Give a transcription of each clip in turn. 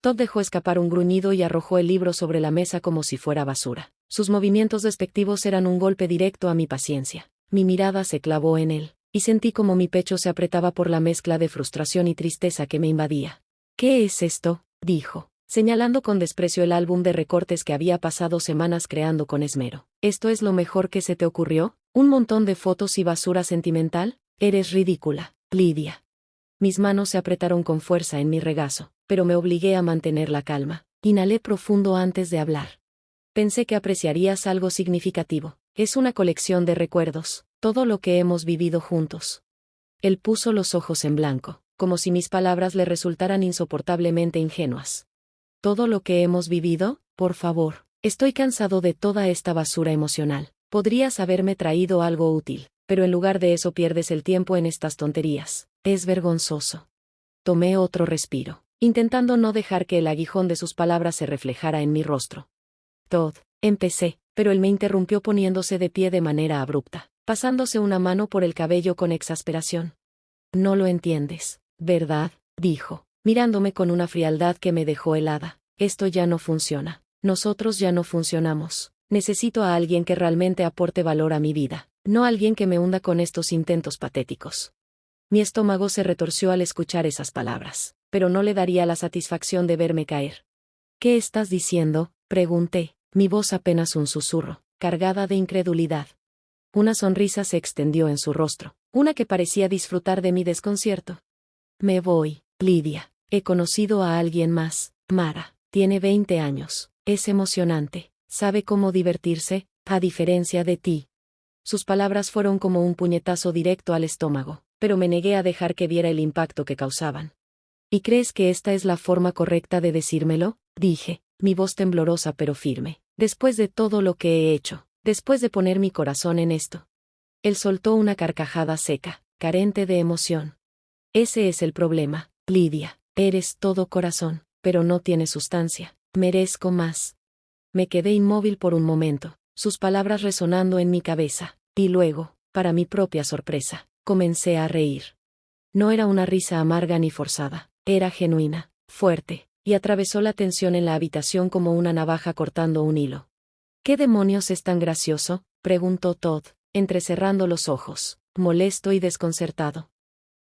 Todd dejó escapar un gruñido y arrojó el libro sobre la mesa como si fuera basura. Sus movimientos despectivos eran un golpe directo a mi paciencia. Mi mirada se clavó en él, y sentí como mi pecho se apretaba por la mezcla de frustración y tristeza que me invadía. «¿Qué es esto?», dijo, señalando con desprecio el álbum de recortes que había pasado semanas creando con esmero. «¿Esto es lo mejor que se te ocurrió? ¿Un montón de fotos y basura sentimental? Eres ridícula, Lydia». Mis manos se apretaron con fuerza en mi regazo, pero me obligué a mantener la calma. Inhalé profundo antes de hablar. «Pensé que apreciarías algo significativo. Es una colección de recuerdos, todo lo que hemos vivido juntos». Él puso los ojos en blanco, como si mis palabras le resultaran insoportablemente ingenuas. «¿Todo lo que hemos vivido? Por favor, estoy cansado de toda esta basura emocional. Podrías haberme traído algo útil, pero en lugar de eso pierdes el tiempo en estas tonterías. Es vergonzoso». Tomé otro respiro, intentando no dejar que el aguijón de sus palabras se reflejara en mi rostro. «Todd», empecé, pero él me interrumpió poniéndose de pie de manera abrupta, pasándose una mano por el cabello con exasperación. «No lo entiendes, ¿verdad?», dijo, mirándome con una frialdad que me dejó helada. «Esto ya no funciona. Nosotros ya no funcionamos. Necesito a alguien que realmente aporte valor a mi vida, no alguien que me hunda con estos intentos patéticos». Mi estómago se retorció al escuchar esas palabras, pero no le daría la satisfacción de verme caer. «¿Qué estás diciendo?», pregunté, mi voz apenas un susurro, cargada de incredulidad. Una sonrisa se extendió en su rostro, una que parecía disfrutar de mi desconcierto. «Me voy, Lydia. He conocido a alguien más, Mara. Tiene 20 años. Es emocionante. Sabe cómo divertirse, a diferencia de ti». Sus palabras fueron como un puñetazo directo al estómago, pero me negué a dejar que viera el impacto que causaban. «¿Y crees que esta es la forma correcta de decírmelo?», dije, mi voz temblorosa pero firme. «Después de todo lo que he hecho, después de poner mi corazón en esto». Él soltó una carcajada seca, carente de emoción. «Ese es el problema, Lydia. Eres todo corazón, pero no tienes sustancia. Merezco más». Me quedé inmóvil por un momento, sus palabras resonando en mi cabeza, y luego, para mi propia sorpresa, comencé a reír. No era una risa amarga ni forzada, era genuina, fuerte, y atravesó la tensión en la habitación como una navaja cortando un hilo. «¿Qué demonios es tan gracioso?», preguntó Todd, entrecerrando los ojos, molesto y desconcertado.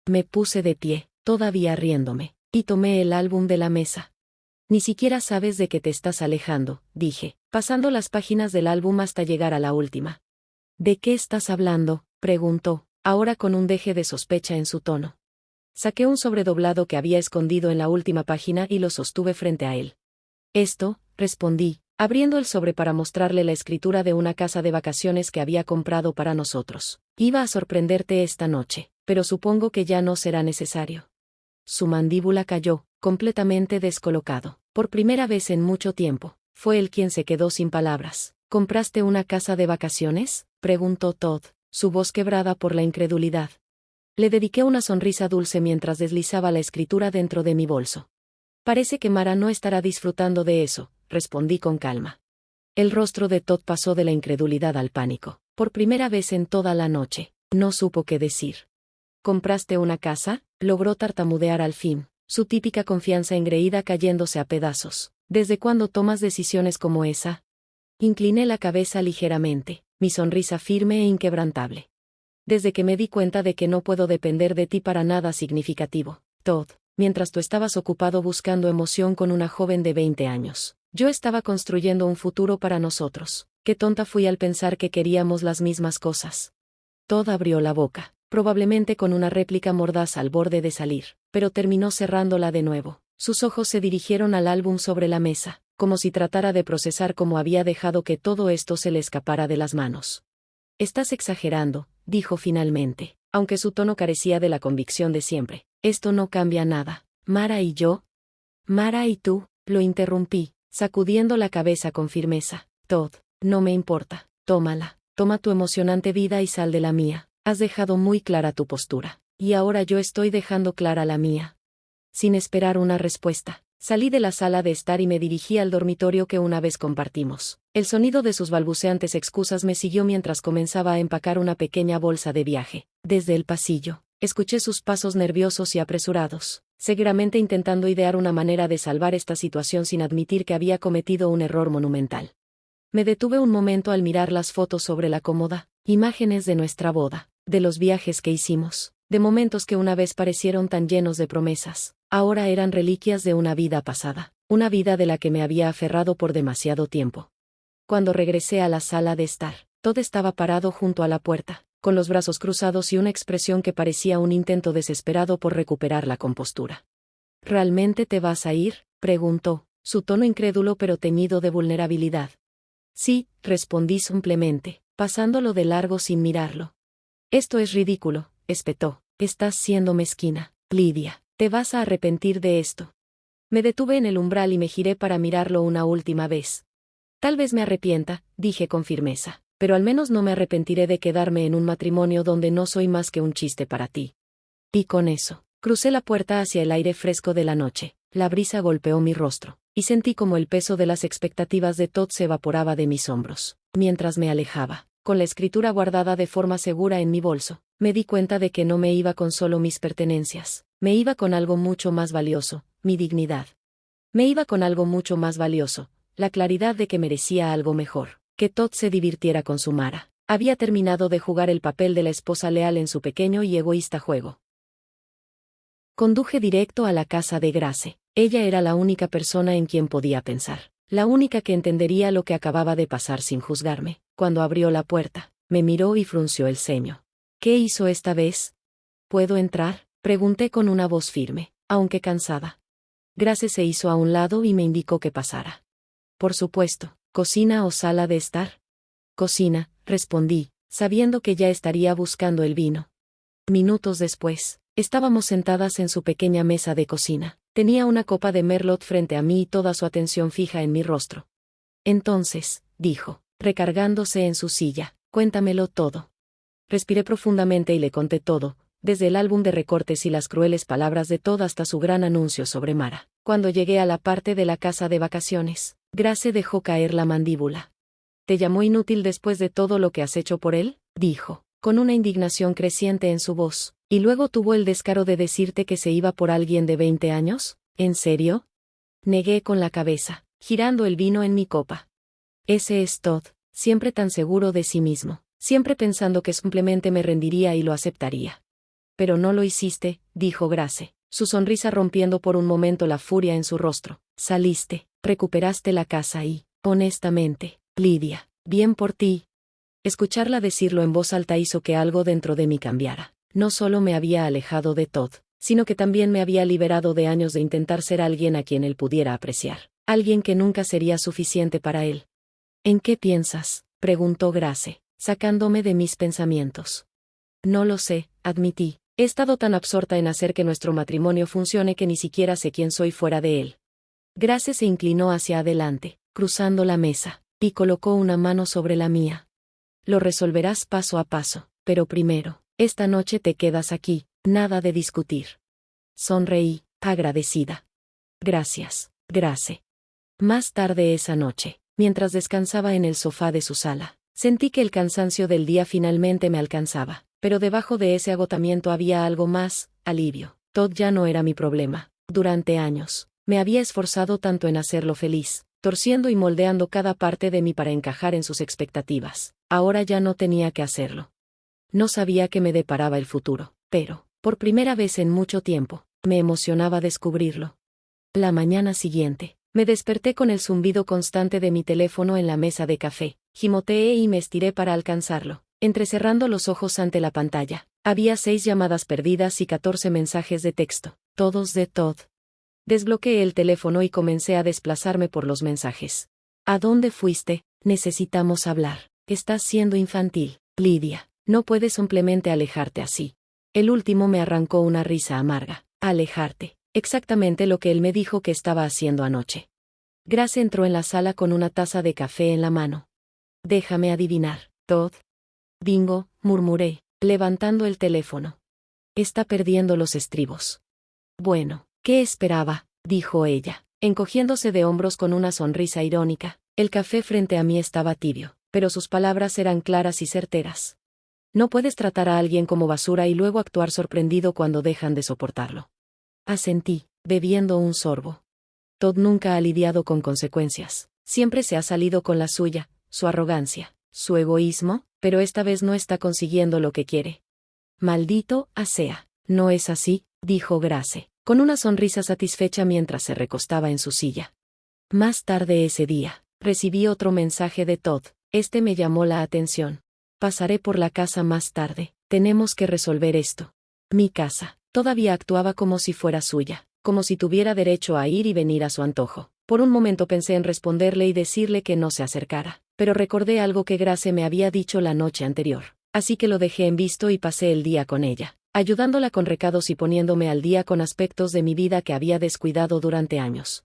Me puse de pie, todavía riéndome, y tomé el álbum de la mesa. «Ni siquiera sabes de qué te estás alejando», dije, pasando las páginas del álbum hasta llegar a la última. «¿De qué estás hablando?», preguntó, ahora con un deje de sospecha en su tono. Saqué un sobredoblado que había escondido en la última página y lo sostuve frente a él. «Esto», respondí, abriendo el sobre para mostrarle la escritura de una casa de vacaciones que había comprado para nosotros. «Iba a sorprenderte esta noche, pero supongo que ya no será necesario». Su mandíbula cayó, completamente descolocado. Por primera vez en mucho tiempo, fue él quien se quedó sin palabras. «¿Compraste una casa de vacaciones?», preguntó Todd, su voz quebrada por la incredulidad. Le dediqué una sonrisa dulce mientras deslizaba la escritura dentro de mi bolso. «Parece que Mara no estará disfrutando de eso», respondí con calma. El rostro de Todd pasó de la incredulidad al pánico. Por primera vez en toda la noche, no supo qué decir. «¿Compraste una casa?», logró tartamudear al fin, su típica confianza engreída cayéndose a pedazos. «¿Desde cuándo tomas decisiones como esa?». Incliné la cabeza ligeramente, mi sonrisa firme e inquebrantable. «Desde que me di cuenta de que no puedo depender de ti para nada significativo, Todd. Mientras tú estabas ocupado buscando emoción con una joven de 20 años, yo estaba construyendo un futuro para nosotros. Qué tonta fui al pensar que queríamos las mismas cosas». Todd abrió la boca, probablemente con una réplica mordaz al borde de salir, pero terminó cerrándola de nuevo. Sus ojos se dirigieron al álbum sobre la mesa, como si tratara de procesar cómo había dejado que todo esto se le escapara de las manos. «Estás exagerando», dijo finalmente, aunque su tono carecía de la convicción de siempre. «Esto no cambia nada. Mara y yo». «Mara y tú», lo interrumpí, sacudiendo la cabeza con firmeza. «Todd, no me importa. Tómala. Toma tu emocionante vida y sal de la mía. Has dejado muy clara tu postura, y ahora yo estoy dejando clara la mía». Sin esperar una respuesta, salí de la sala de estar y me dirigí al dormitorio que una vez compartimos. El sonido de sus balbuceantes excusas me siguió mientras comenzaba a empacar una pequeña bolsa de viaje. Desde el pasillo, escuché sus pasos nerviosos y apresurados. seguramente intentando idear una manera de salvar esta situación sin admitir que había cometido un error monumental. Me detuve un momento al mirar las fotos sobre la cómoda, imágenes de nuestra boda, de los viajes que hicimos, de momentos que una vez parecieron tan llenos de promesas, ahora eran reliquias de una vida pasada, una vida de la que me había aferrado por demasiado tiempo. Cuando regresé a la sala de estar, Todd estaba parado junto a la puerta, con los brazos cruzados y una expresión que parecía un intento desesperado por recuperar la compostura. ¿Realmente te vas a ir?, preguntó, su tono incrédulo pero teñido de vulnerabilidad. Sí, respondí simplemente, pasándolo de largo sin mirarlo. Esto es ridículo, espetó. Estás siendo mezquina, Lidia. Te vas a arrepentir de esto. Me detuve en el umbral y me giré para mirarlo una última vez. Tal vez me arrepienta, dije con firmeza, pero al menos no me arrepentiré de quedarme en un matrimonio donde no soy más que un chiste para ti. Y con eso, crucé la puerta hacia el aire fresco de la noche. La brisa golpeó mi rostro, y sentí como el peso de las expectativas de Todd se evaporaba de mis hombros. Mientras me alejaba, con la escritura guardada de forma segura en mi bolso, me di cuenta de que no me iba con solo mis pertenencias, me iba con algo mucho más valioso, mi dignidad. Me iba con algo mucho más valioso, la claridad de que merecía algo mejor, que Todd se divirtiera con su Mara. Había terminado de jugar el papel de la esposa leal en su pequeño y egoísta juego. Conduje directo a la casa de Grace. Ella era la única persona en quien podía pensar, la única que entendería lo que acababa de pasar sin juzgarme. Cuando abrió la puerta, me miró y frunció el ceño. ¿Qué hizo esta vez? ¿Puedo entrar?, pregunté con una voz firme, aunque cansada. Grace se hizo a un lado y me indicó que pasara. Por supuesto, ¿cocina o sala de estar? Cocina, respondí, sabiendo que ya estaría buscando el vino. Minutos después, estábamos sentadas en su pequeña mesa de cocina. Tenía una copa de Merlot frente a mí y toda su atención fija en mi rostro. Entonces, dijo, recargándose en su silla, cuéntamelo todo. Respiré profundamente y le conté todo, desde el álbum de recortes y las crueles palabras de Todd hasta su gran anuncio sobre Mara. Cuando llegué a la parte de la casa de vacaciones, Grace dejó caer la mandíbula. ¿Te llamó inútil después de todo lo que has hecho por él?, dijo, con una indignación creciente en su voz, y luego tuvo el descaro de decirte que se iba por alguien de 20 años, ¿en serio? Negué con la cabeza, girando el vino en mi copa. Ese es Todd, siempre tan seguro de sí mismo, siempre pensando que simplemente me rendiría y lo aceptaría. Pero no lo hiciste, dijo Grace, su sonrisa rompiendo por un momento la furia en su rostro. Saliste, recuperaste la casa y, honestamente, Lidia, bien por ti. Escucharla decirlo en voz alta hizo que algo dentro de mí cambiara. No solo me había alejado de Todd, sino que también me había liberado de años de intentar ser alguien a quien él pudiera apreciar, alguien que nunca sería suficiente para él. ¿En qué piensas?, preguntó Grace, sacándome de mis pensamientos. No lo sé, admití. He estado tan absorta en hacer que nuestro matrimonio funcione que ni siquiera sé quién soy fuera de él. Grace se inclinó hacia adelante, cruzando la mesa, y colocó una mano sobre la mía. Lo resolverás paso a paso, pero primero, esta noche te quedas aquí, nada de discutir. Sonreí, agradecida. Gracias, Grace. Más tarde esa noche, mientras descansaba en el sofá de su sala, sentí que el cansancio del día finalmente me alcanzaba, pero debajo de ese agotamiento había algo más, alivio. Todd ya no era mi problema. Durante años, me había esforzado tanto en hacerlo feliz, torciendo y moldeando cada parte de mí para encajar en sus expectativas. Ahora ya no tenía que hacerlo. No sabía qué me deparaba el futuro, pero, por primera vez en mucho tiempo, me emocionaba descubrirlo. La mañana siguiente, me desperté con el zumbido constante de mi teléfono en la mesa de café. Gimoteé y me estiré para alcanzarlo, entrecerrando los ojos ante la pantalla. Había 6 llamadas perdidas y 14 mensajes de texto, todos de Todd. Desbloqueé el teléfono y comencé a desplazarme por los mensajes. ¿A dónde fuiste? Necesitamos hablar. Estás siendo infantil, Lidia. No puedes simplemente alejarte así. El último me arrancó una risa amarga. Alejarte. Exactamente lo que él me dijo que estaba haciendo anoche. Grace entró en la sala con una taza de café en la mano. Déjame adivinar, Todd. Bingo, murmuré, levantando el teléfono. Está perdiendo los estribos. Bueno, ¿qué esperaba?, dijo ella, encogiéndose de hombros con una sonrisa irónica. El café frente a mí estaba tibio, pero sus palabras eran claras y certeras. No puedes tratar a alguien como basura y luego actuar sorprendido cuando dejan de soportarlo. Asentí, bebiendo un sorbo. Todd nunca ha lidiado con consecuencias. Siempre se ha salido con la suya, su arrogancia, su egoísmo, pero esta vez no está consiguiendo lo que quiere. Maldito sea. No es así, dijo Grace, con una sonrisa satisfecha mientras se recostaba en su silla. Más tarde ese día, recibí otro mensaje de Todd. Este me llamó la atención. Pasaré por la casa más tarde. Tenemos que resolver esto. Mi casa. Todavía actuaba como si fuera suya, como si tuviera derecho a ir y venir a su antojo. Por un momento pensé en responderle y decirle que no se acercara, pero recordé algo que Grace me había dicho la noche anterior. Así que lo dejé en visto y pasé el día con ella, ayudándola con recados y poniéndome al día con aspectos de mi vida que había descuidado durante años.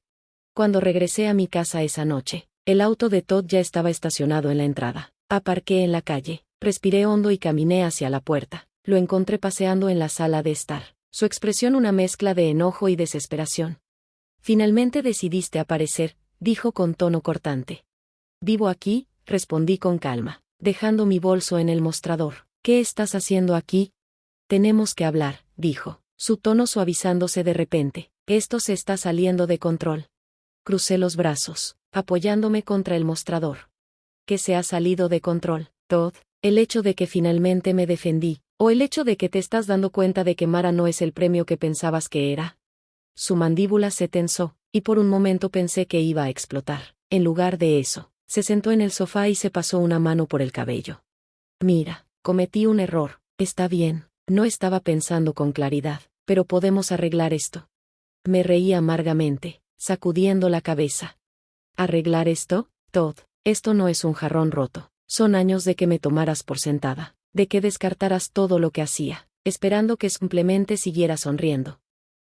Cuando regresé a mi casa esa noche, el auto de Todd ya estaba estacionado en la entrada. Aparqué en la calle, respiré hondo y caminé hacia la puerta. Lo encontré paseando en la sala de estar, su expresión una mezcla de enojo y desesperación. Finalmente decidiste aparecer, dijo con tono cortante. Vivo aquí, respondí con calma, dejando mi bolso en el mostrador. ¿Qué estás haciendo aquí? Tenemos que hablar, dijo, su tono suavizándose de repente. Esto se está saliendo de control. Crucé los brazos, apoyándome contra el mostrador. ¿Qué se ha salido de control, Todd? ¿El hecho de que finalmente me defendí, o el hecho de que te estás dando cuenta de que Mara no es el premio que pensabas que era? Su mandíbula se tensó, y por un momento pensé que iba a explotar. En lugar de eso, se sentó en el sofá y se pasó una mano por el cabello. Mira, cometí un error. Está bien, no estaba pensando con claridad, pero podemos arreglar esto. Me reí amargamente, sacudiendo la cabeza. ¿Arreglar esto, Todd? Esto no es un jarrón roto. Son años de que me tomaras por sentada, de que descartaras todo lo que hacía, esperando que simplemente siguiera sonriendo.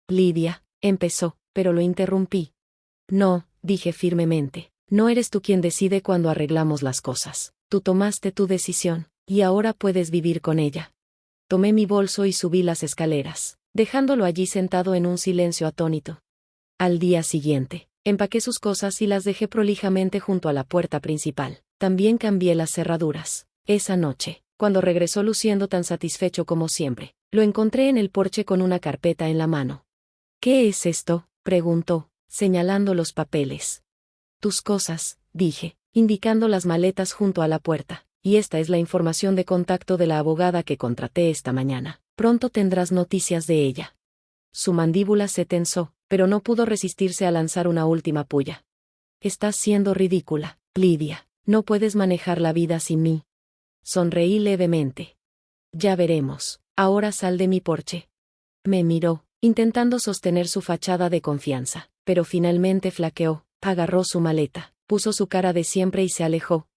Lidia, empezó, pero lo interrumpí. No, dije firmemente, no eres tú quien decide cuando arreglamos las cosas. Tú tomaste tu decisión, y ahora puedes vivir con ella. Tomé mi bolso y subí las escaleras, dejándolo allí sentado en un silencio atónito. Al día siguiente, empaqué sus cosas y las dejé prolijamente junto a la puerta principal. También cambié las cerraduras. Esa noche, cuando regresó luciendo tan satisfecho como siempre, lo encontré en el porche con una carpeta en la mano. ¿Qué es esto?, preguntó, señalando los papeles. Tus cosas, dije, indicando las maletas junto a la puerta, y esta es la información de contacto de la abogada que contraté esta mañana. Pronto tendrás noticias de ella. Su mandíbula se tensó, pero no pudo resistirse a lanzar una última pulla. Estás siendo ridícula, Lidia. No puedes manejar la vida sin mí. Sonreí levemente. Ya veremos. Ahora sal de mi porche. Me miró, intentando sostener su fachada de confianza, pero finalmente flaqueó, agarró su maleta, puso su cara de siempre y se alejó.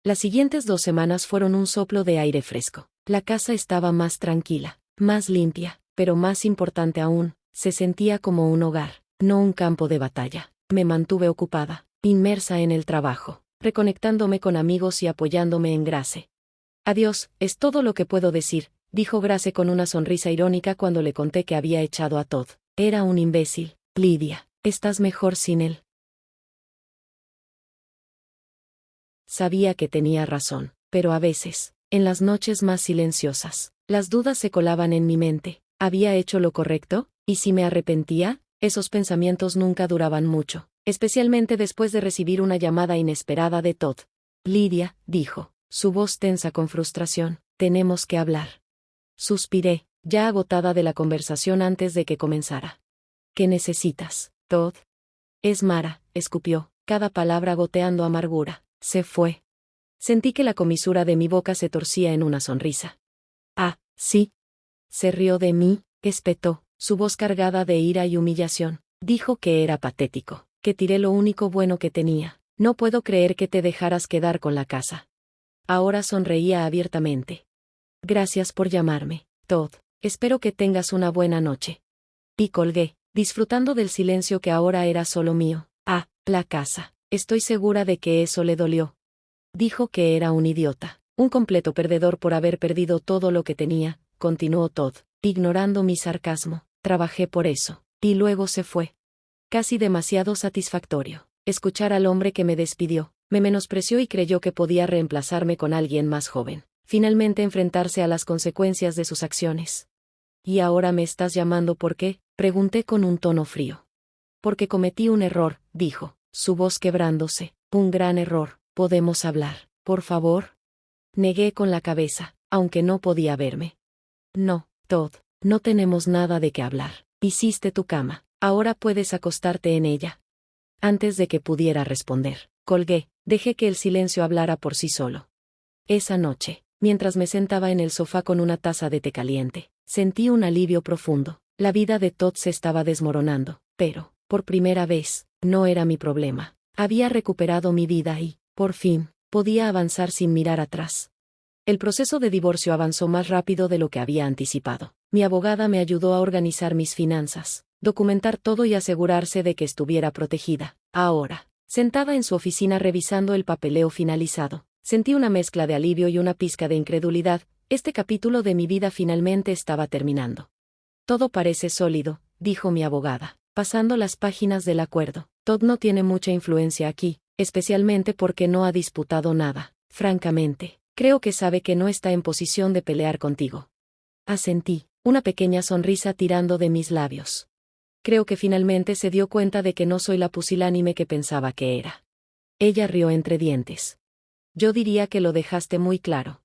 Las siguientes 2 semanas fueron un soplo de aire fresco. La casa estaba más tranquila, más limpia, pero más importante aún, se sentía como un hogar, no un campo de batalla. Me mantuve ocupada, inmersa en el trabajo, reconectándome con amigos y apoyándome en Grace. Adiós, es todo lo que puedo decir, dijo Grace con una sonrisa irónica cuando le conté que había echado a Todd. Era un imbécil, Lidia, estás mejor sin él. Sabía que tenía razón, pero a veces, en las noches más silenciosas, las dudas se colaban en mi mente. ¿Había hecho lo correcto? ¿Y si me arrepentía? Esos pensamientos nunca duraban mucho, especialmente después de recibir una llamada inesperada de Todd. Lidia, dijo, su voz tensa con frustración, tenemos que hablar. Suspiré, ya agotada de la conversación antes de que comenzara. ¿Qué necesitas, Todd? Es Mara, escupió, cada palabra goteando amargura. Se fue. Sentí que la comisura de mi boca se torcía en una sonrisa. Ah, sí. Se rió de mí, espetó, su voz cargada de ira y humillación. Dijo que era patético, que tiré lo único bueno que tenía. No puedo creer que te dejaras quedar con la casa. Ahora sonreía abiertamente. Gracias por llamarme, Todd. Espero que tengas una buena noche. Y colgué, disfrutando del silencio que ahora era solo mío. Ah, la casa. Estoy segura de que eso le dolió. Dijo que era un idiota, un completo perdedor por haber perdido todo lo que tenía, continuó Todd, ignorando mi sarcasmo. Trabajé por eso. Y luego se fue. Casi demasiado satisfactorio. Escuchar al hombre que me despidió, me menospreció y creyó que podía reemplazarme con alguien más joven. Finalmente enfrentarse a las consecuencias de sus acciones. ¿Y ahora me estás llamando por qué? Pregunté con un tono frío. Porque cometí un error, dijo, su voz quebrándose. Un gran error. ¿Podemos hablar, por favor? Negué con la cabeza, aunque no podía verme. No, Todd, no tenemos nada de qué hablar. Hiciste tu cama, ahora puedes acostarte en ella. Antes de que pudiera responder, colgué, dejé que el silencio hablara por sí solo. Esa noche, mientras me sentaba en el sofá con una taza de té caliente, sentí un alivio profundo. La vida de Todd se estaba desmoronando, pero, por primera vez, no era mi problema. Había recuperado mi vida y, por fin, podía avanzar sin mirar atrás. El proceso de divorcio avanzó más rápido de lo que había anticipado. Mi abogada me ayudó a organizar mis finanzas, documentar todo y asegurarse de que estuviera protegida. Ahora, sentada en su oficina revisando el papeleo finalizado, sentí una mezcla de alivio y una pizca de incredulidad. Este capítulo de mi vida finalmente estaba terminando. Todo parece sólido, dijo mi abogada, pasando las páginas del acuerdo. Todd no tiene mucha influencia aquí, especialmente porque no ha disputado nada. Francamente, creo que sabe que no está en posición de pelear contigo. Asentí, una pequeña sonrisa tirando de mis labios. Creo que finalmente se dio cuenta de que no soy la pusilánime que pensaba que era. Ella rió entre dientes. Yo diría que lo dejaste muy claro.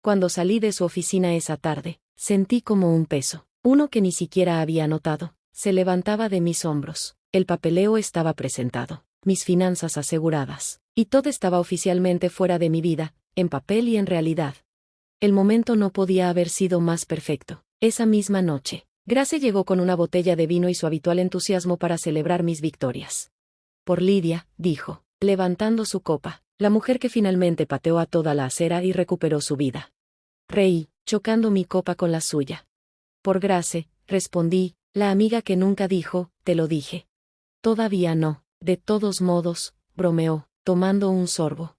Cuando salí de su oficina esa tarde, sentí como un peso, uno que ni siquiera había notado, se levantaba de mis hombros. El papeleo estaba presentado, mis finanzas aseguradas, y todo estaba oficialmente fuera de mi vida, en papel y en realidad. El momento no podía haber sido más perfecto. Esa misma noche, Grace llegó con una botella de vino y su habitual entusiasmo para celebrar mis victorias. Por Lidia, dijo, levantando su copa, la mujer que finalmente pateó a toda la acera y recuperó su vida. Reí, chocando mi copa con la suya. Por Grace, respondí, la amiga que nunca dijo, te lo dije. Todavía no, de todos modos, bromeó, tomando un sorbo.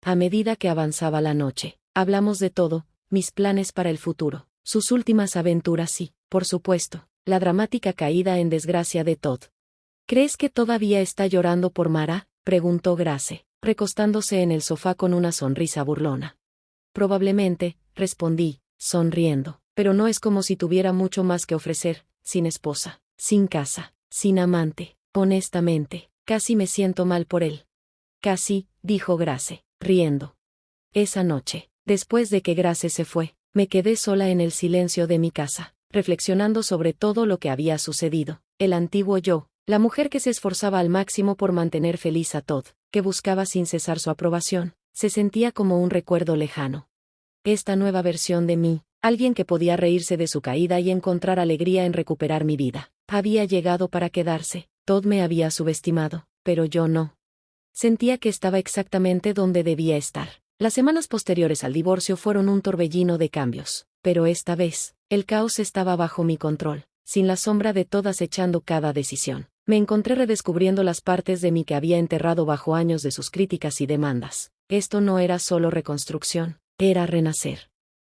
A medida que avanzaba la noche, hablamos de todo, mis planes para el futuro, sus últimas aventuras y, por supuesto, la dramática caída en desgracia de Todd. ¿Crees que todavía está llorando por Mara?, preguntó Grace, recostándose en el sofá con una sonrisa burlona. Probablemente, respondí, sonriendo, pero no es como si tuviera mucho más que ofrecer, sin esposa, sin casa, sin amante. Honestamente, casi me siento mal por él. Casi, dijo Grace, riendo. Esa noche, después de que Grace se fue, me quedé sola en el silencio de mi casa, reflexionando sobre todo lo que había sucedido. El antiguo yo, la mujer que se esforzaba al máximo por mantener feliz a Todd, que buscaba sin cesar su aprobación, se sentía como un recuerdo lejano. Esta nueva versión de mí, alguien que podía reírse de su caída y encontrar alegría en recuperar mi vida, había llegado para quedarse. Todd me había subestimado, pero yo no. Sentía que estaba exactamente donde debía estar. Las semanas posteriores al divorcio fueron un torbellino de cambios, pero esta vez, el caos estaba bajo mi control, sin la sombra de Todd acechando cada decisión. Me encontré redescubriendo las partes de mí que había enterrado bajo años de sus críticas y demandas. Esto no era solo reconstrucción, era renacer.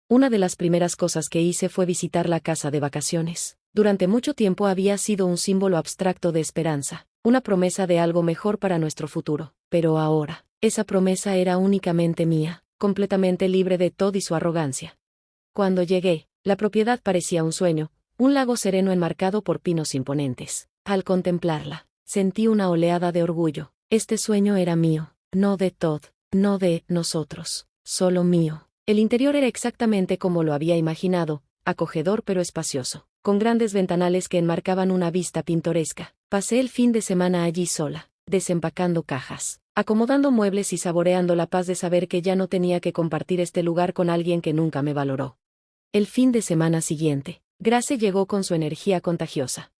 Una de las primeras cosas que hice fue visitar la casa de vacaciones. Durante mucho tiempo había sido un símbolo abstracto de esperanza, una promesa de algo mejor para nuestro futuro, pero ahora, esa promesa era únicamente mía, completamente libre de Todd y su arrogancia. Cuando llegué, la propiedad parecía un sueño, un lago sereno enmarcado por pinos imponentes. Al contemplarla, sentí una oleada de orgullo. Este sueño era mío, no de Todd, no de nosotros, solo mío. El interior era exactamente como lo había imaginado, acogedor pero espacioso, con grandes ventanales que enmarcaban una vista pintoresca. Pasé el fin de semana allí sola, desempacando cajas, acomodando muebles y saboreando la paz de saber que ya no tenía que compartir este lugar con alguien que nunca me valoró. El fin de semana siguiente, Grace llegó con su energía contagiosa.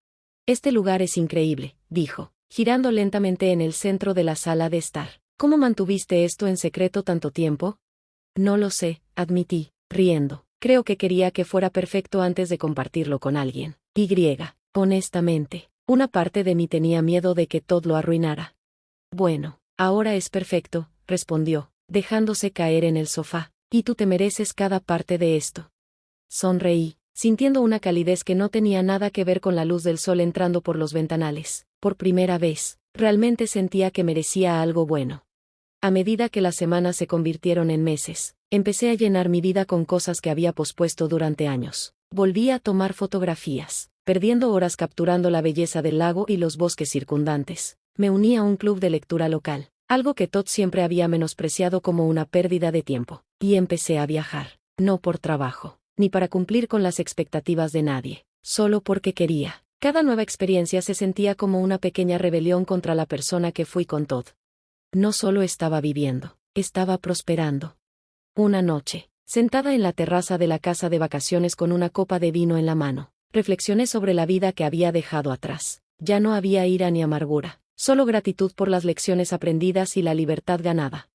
Este lugar es increíble, dijo, girando lentamente en el centro de la sala de estar. ¿Cómo mantuviste esto en secreto tanto tiempo? No lo sé, admití, riendo. Creo que quería que fuera perfecto antes de compartirlo con alguien. Honestamente, una parte de mí tenía miedo de que Todd lo arruinara. Bueno, ahora es perfecto, respondió, dejándose caer en el sofá, y tú te mereces cada parte de esto. Sonreí, sintiendo una calidez que no tenía nada que ver con la luz del sol entrando por los ventanales. Por primera vez, realmente sentía que merecía algo bueno. A medida que las semanas se convirtieron en meses, empecé a llenar mi vida con cosas que había pospuesto durante años. Volví a tomar fotografías, perdiendo horas capturando la belleza del lago y los bosques circundantes. Me uní a un club de lectura local, algo que Todd siempre había menospreciado como una pérdida de tiempo, y empecé a viajar, no por trabajo, ni para cumplir con las expectativas de nadie, solo porque quería. Cada nueva experiencia se sentía como una pequeña rebelión contra la persona que fui con Todd. No solo estaba viviendo, estaba prosperando. Una noche, sentada en la terraza de la casa de vacaciones con una copa de vino en la mano, reflexioné sobre la vida que había dejado atrás. Ya no había ira ni amargura, solo gratitud por las lecciones aprendidas y la libertad ganada.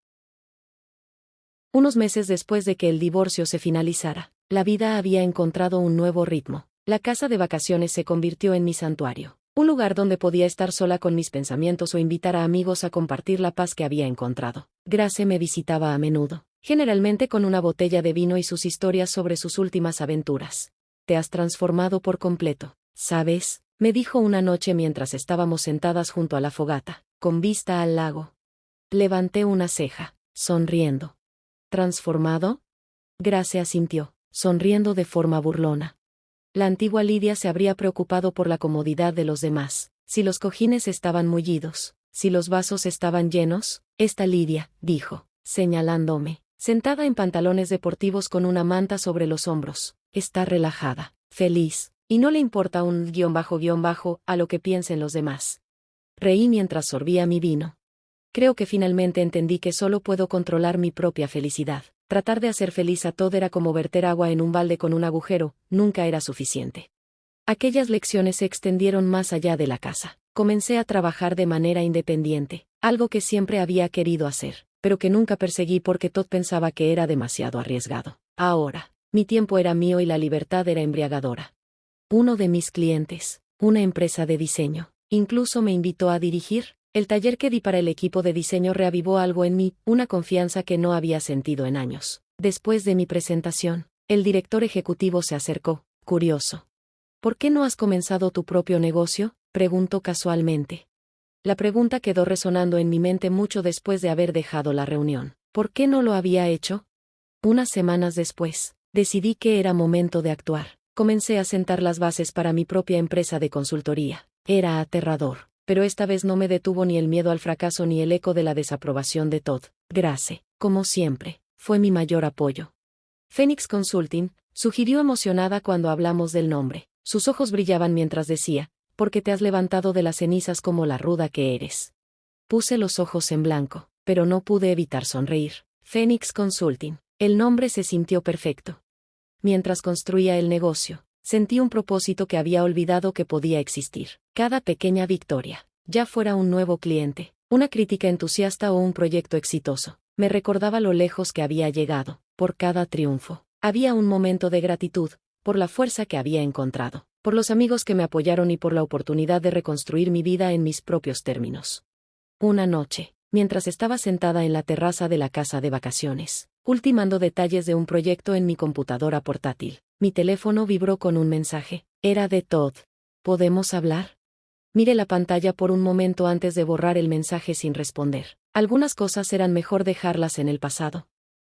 Unos meses después de que el divorcio se finalizara, la vida había encontrado un nuevo ritmo. La casa de vacaciones se convirtió en mi santuario, un lugar donde podía estar sola con mis pensamientos o invitar a amigos a compartir la paz que había encontrado. Grace me visitaba a menudo, generalmente con una botella de vino y sus historias sobre sus últimas aventuras. Te has transformado por completo, ¿sabes? Me dijo una noche mientras estábamos sentadas junto a la fogata, con vista al lago. Levanté una ceja, sonriendo. ¿Transformado? Grace asintió, sonriendo de forma burlona. La antigua Lidia se habría preocupado por la comodidad de los demás, si los cojines estaban mullidos, si los vasos estaban llenos. Esta Lidia, dijo, señalándome, sentada en pantalones deportivos con una manta sobre los hombros, está relajada, feliz, y no le importa un __ a lo que piensen los demás. Reí mientras sorbía mi vino. Creo que finalmente entendí que solo puedo controlar mi propia felicidad. Tratar de hacer feliz a Todd era como verter agua en un balde con un agujero, nunca era suficiente. Aquellas lecciones se extendieron más allá de la casa. Comencé a trabajar de manera independiente, algo que siempre había querido hacer, pero que nunca perseguí porque Todd pensaba que era demasiado arriesgado. Ahora, mi tiempo era mío y la libertad era embriagadora. Uno de mis clientes, una empresa de diseño, incluso me invitó a dirigir. El taller que di para el equipo de diseño reavivó algo en mí, una confianza que no había sentido en años. Después de mi presentación, el director ejecutivo se acercó, curioso. ¿Por qué no has comenzado tu propio negocio?, preguntó casualmente. La pregunta quedó resonando en mi mente mucho después de haber dejado la reunión. ¿Por qué no lo había hecho? Unas semanas después, decidí que era momento de actuar. Comencé a sentar las bases para mi propia empresa de consultoría. Era aterrador. Pero esta vez no me detuvo ni el miedo al fracaso ni el eco de la desaprobación de Todd. Grace, como siempre, fue mi mayor apoyo. Phoenix Consulting, sugirió emocionada cuando hablamos del nombre. Sus ojos brillaban mientras decía, porque te has levantado de las cenizas como la ruda que eres. Puse los ojos en blanco, pero no pude evitar sonreír. Phoenix Consulting, el nombre se sintió perfecto. Mientras construía el negocio, sentí un propósito que había olvidado que podía existir. Cada pequeña victoria, ya fuera un nuevo cliente, una crítica entusiasta o un proyecto exitoso, me recordaba lo lejos que había llegado. Por cada triunfo, había un momento de gratitud, por la fuerza que había encontrado, por los amigos que me apoyaron y por la oportunidad de reconstruir mi vida en mis propios términos. Una noche, mientras estaba sentada en la terraza de la casa de vacaciones, ultimando detalles de un proyecto en mi computadora portátil, mi teléfono vibró con un mensaje. Era de Todd. ¿Podemos hablar? Miré la pantalla por un momento antes de borrar el mensaje sin responder. Algunas cosas eran mejor dejarlas en el pasado.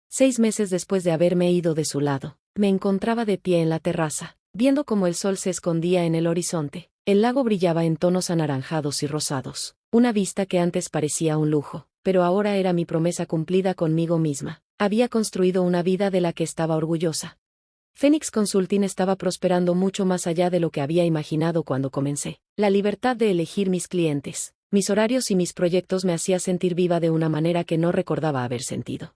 6 meses después de haberme ido de su lado, me encontraba de pie en la terraza, viendo cómo el sol se escondía en el horizonte. El lago brillaba en tonos anaranjados y rosados, una vista que antes parecía un lujo, pero ahora era mi promesa cumplida conmigo misma. Había construido una vida de la que estaba orgullosa. Phoenix Consulting estaba prosperando mucho más allá de lo que había imaginado cuando comencé. La libertad de elegir mis clientes, mis horarios y mis proyectos me hacía sentir viva de una manera que no recordaba haber sentido.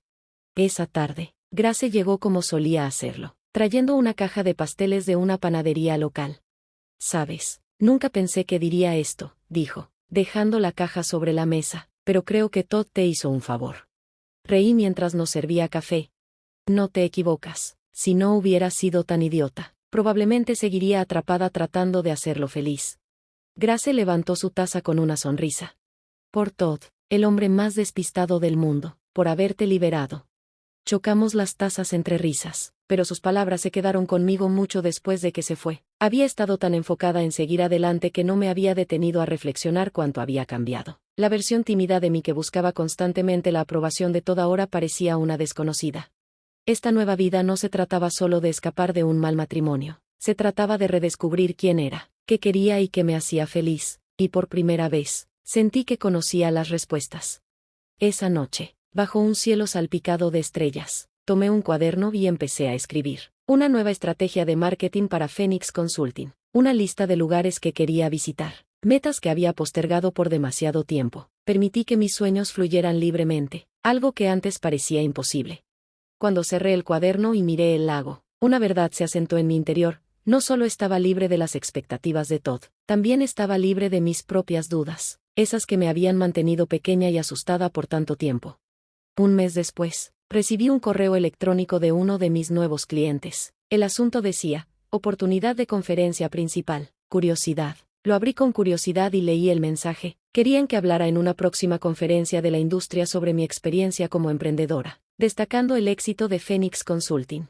Esa tarde, Grace llegó como solía hacerlo, trayendo una caja de pasteles de una panadería local. «Sabes, nunca pensé que diría esto», dijo, dejando la caja sobre la mesa, «pero creo que Todd te hizo un favor». Reí mientras nos servía café. «No te equivocas. Si no hubiera sido tan idiota, probablemente seguiría atrapada tratando de hacerlo feliz». Grace levantó su taza con una sonrisa. «Por Todd, el hombre más despistado del mundo, por haberte liberado». Chocamos las tazas entre risas, pero sus palabras se quedaron conmigo mucho después de que se fue. Había estado tan enfocada en seguir adelante que no me había detenido a reflexionar cuánto había cambiado. La versión tímida de mí que buscaba constantemente la aprobación de toda hora parecía una desconocida. Esta nueva vida no se trataba solo de escapar de un mal matrimonio, Se trataba de redescubrir quién era, qué quería y qué me hacía feliz, y por primera vez, sentí que conocía las respuestas. Esa noche, bajo un cielo salpicado de estrellas, tomé un cuaderno y empecé a escribir. Una nueva estrategia de marketing para Phoenix Consulting. Una lista de lugares que quería visitar. Metas que había postergado por demasiado tiempo. Permití que mis sueños fluyeran libremente, algo que antes parecía imposible. Cuando cerré el cuaderno y miré el lago, una verdad se asentó en mi interior. No solo estaba libre de las expectativas de Todd, también estaba libre de mis propias dudas, esas que me habían mantenido pequeña y asustada por tanto tiempo. Un mes después, recibí un correo electrónico de uno de mis nuevos clientes. El asunto decía, oportunidad de conferencia principal, curiosidad. Lo abrí con curiosidad y leí el mensaje. Querían que hablara en una próxima conferencia de la industria sobre mi experiencia como emprendedora, destacando el éxito de Phoenix Consulting.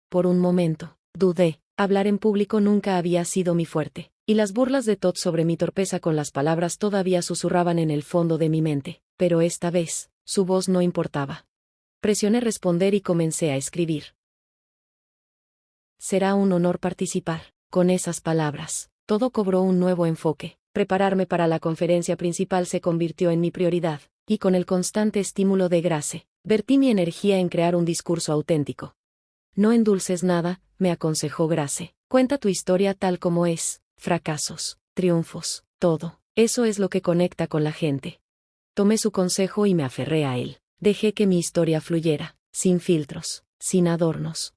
Por un momento, dudé. Hablar en público nunca había sido mi fuerte, y las burlas de Todd sobre mi torpeza con las palabras todavía susurraban en el fondo de mi mente, pero esta vez, su voz no importaba. Presioné responder y comencé a escribir. Será un honor participar. Con esas palabras, todo cobró un nuevo enfoque. Prepararme para la conferencia principal se convirtió en mi prioridad, y con el constante estímulo de Grace, vertí mi energía en crear un discurso auténtico. No endulces nada, me aconsejó Grace. Cuenta tu historia tal como es, fracasos, triunfos, todo. Eso es lo que conecta con la gente. Tomé su consejo y me aferré a él. Dejé que mi historia fluyera, sin filtros, sin adornos.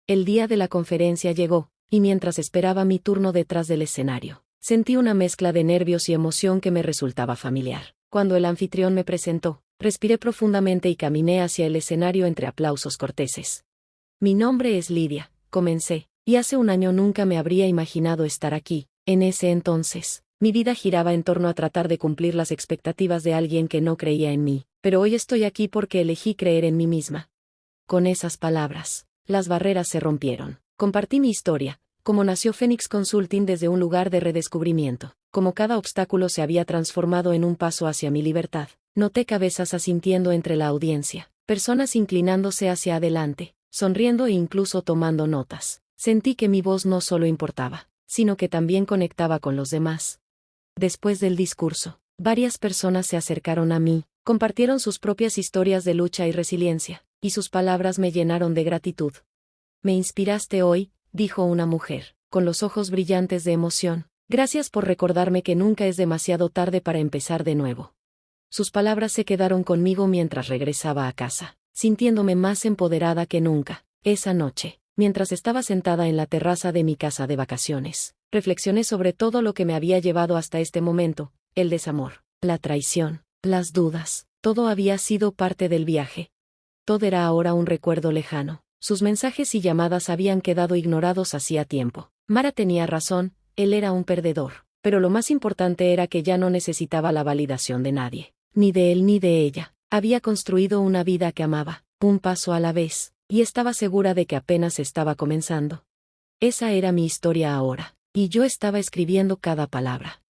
El día de la conferencia llegó, y mientras esperaba mi turno detrás del escenario, sentí una mezcla de nervios y emoción que me resultaba familiar. Cuando el anfitrión me presentó, respiré profundamente y caminé hacia el escenario entre aplausos corteses. Mi nombre es Lidia, comencé, y hace un año nunca me habría imaginado estar aquí. En ese entonces, mi vida giraba en torno a tratar de cumplir las expectativas de alguien que no creía en mí, pero hoy estoy aquí porque elegí creer en mí misma. Con esas palabras, las barreras se rompieron. Compartí mi historia, cómo nació Phoenix Consulting desde un lugar de redescubrimiento, cómo cada obstáculo se había transformado en un paso hacia mi libertad. Noté cabezas asintiendo entre la audiencia, personas inclinándose hacia adelante, sonriendo e incluso tomando notas. Sentí que mi voz no solo importaba, sino que también conectaba con los demás. Después del discurso, varias personas se acercaron a mí, compartieron sus propias historias de lucha y resiliencia, y sus palabras me llenaron de gratitud. Me inspiraste hoy, dijo una mujer, con los ojos brillantes de emoción. Gracias por recordarme que nunca es demasiado tarde para empezar de nuevo. Sus palabras se quedaron conmigo mientras regresaba a casa, sintiéndome más empoderada que nunca. Esa noche, mientras estaba sentada en la terraza de mi casa de vacaciones, reflexioné sobre todo lo que me había llevado hasta este momento, el desamor, la traición, las dudas, todo había sido parte del viaje. Todo era ahora un recuerdo lejano. Sus mensajes y llamadas habían quedado ignorados hacía tiempo. Mara tenía razón, él era un perdedor, pero lo más importante era que ya no necesitaba la validación de nadie, ni de él ni de ella. Había construido una vida que amaba, un paso a la vez, y estaba segura de que apenas estaba comenzando. Esa era mi historia ahora, y yo estaba escribiendo cada palabra.